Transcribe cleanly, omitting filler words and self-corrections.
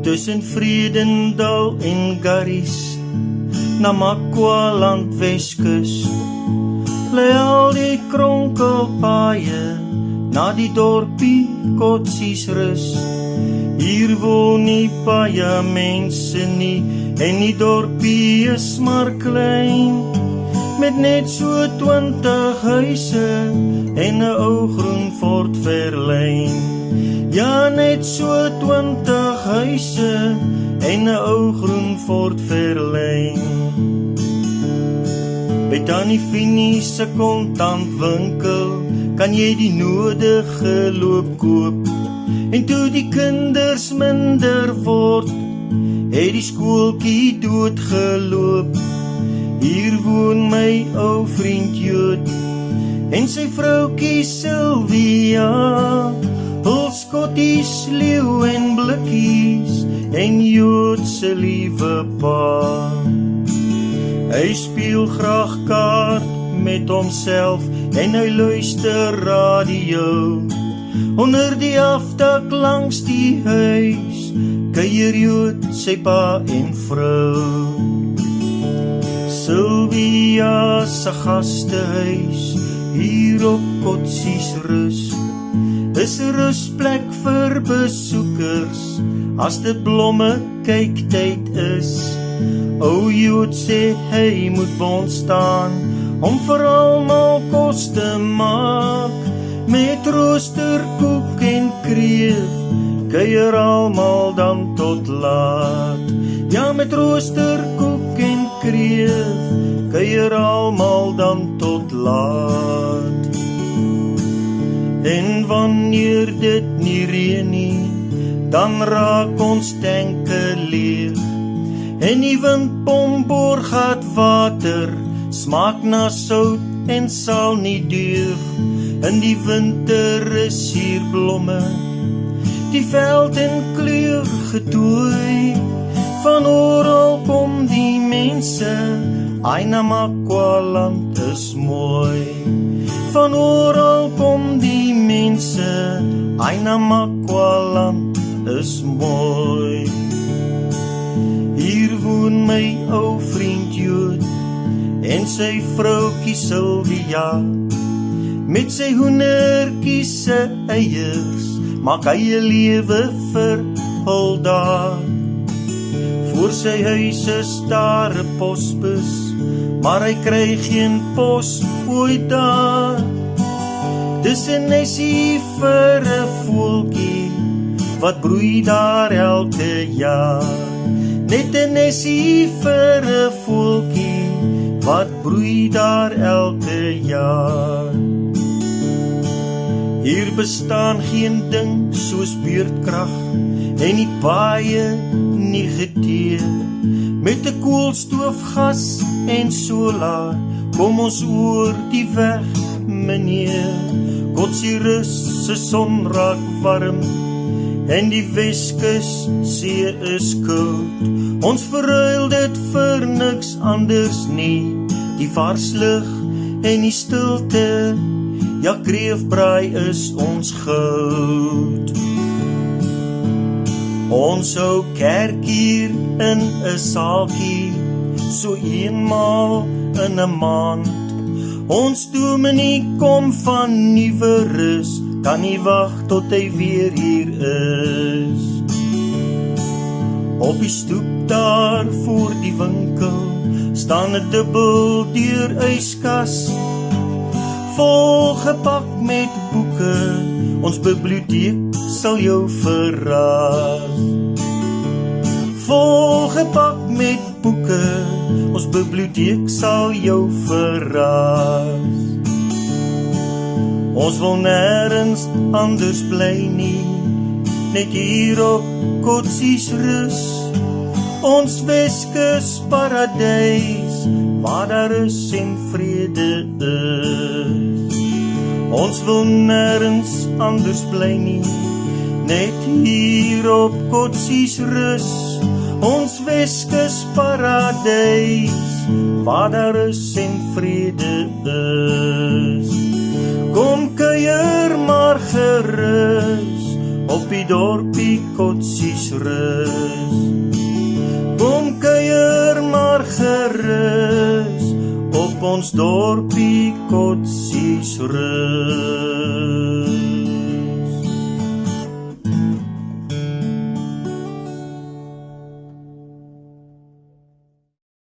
tussen Vredendal en Garries, Namakwa-land Weskus, lê al die kronkelpaaie na die dorpie Kotsiesrus. Hier woon nie baie mense nie, en die dorpie is maar klein, met net so 20 huise en 'n ou groen Ford Fairlane. Ja, net so 20 huise en 'n ou groen Ford Fairlane. By Tannie Finie se kontantwinkel kan jy die nodige loop koop, en toe die kinders minder word, het die skooltjie doodgeloop. Hier woon my ou vriend Jood en sy vroukie Sylvia, hul skotties, leeu en blikkies en Jood se liewe pa. Hy speel graag kaart met homself en hy luister radio. Onder die afdak langs die huis kuier Jood, sy pa en vrou. Sylvia se gastehuis hier op Kotsiesrus is 'n rusplek vir besoekers as dit blomme kyktyd is. O Jood sê hy moet bond staan om vir almal kos te maak, met roosterkoek en kreef kuier almal dan tot laat. Ja, met roosterkoek en kreef kuier almal dan tot laat. En wanneer dit nie reën nie, dan raak ons tanke leeg, en die windpomp boorgat water, smaak na sout en sal nie deug. In die winter is hier blomme, die veld in kleur getooi, van oral kom die mense, ai Namakwa-land is mooi. Van oral kom die mense, ai Namakwa-land is mooi. Hier woon my ou vriend Jood en sy vroukie Sylvia, met sy hoendertjies se eiers, maak hy 'n lewe vir hul daar. Voor sy huis is daar 'n posbus, maar hy kry geen pos ooit daar. Dis 'n nesie vir 'n voeltjie wat broei daar elke jaar. Net 'n nesie vir 'n voeltjie wat broei daar elke jaar. Hier bestaan geen ding soos beurtkrag en die paaie nie geteer. Met 'n koolstoofgas en solar kom ons oor die weg, meneer. Kotsiesrus se son raak warm en die Weskus see is koud. Ons verruil dit vir niks anders nie, die varslig en die stilte. Ja, kreefbraai is ons goud. Ons ou kerk hier in 'n saaltjie, so eenmaal in 'n maand. Ons dominee kom van Nieuwerus, kan nie wag tot hy weer hier is. Op die stoep daar voor die winkel staan 'n dubbel deur yskas, volgepak met boeke. Ons biblioteek sal jou verras. Volgepak met boeke, ons biblioteek sal jou verras. Ons wil nêrens anders bly nie, net hier op Kotsiesrus, ons Weskus paradys, waar daar rus en vrede is. Ons wil nêrens anders bly nie, net hier op Kotsiesrus, ons Weskus paradys, waar daar rus en vrede is. Kom kuier maar gerus op die dorpie Kotsies rus. Kom kuier maar gerus op ons dorpie Kotsies rus.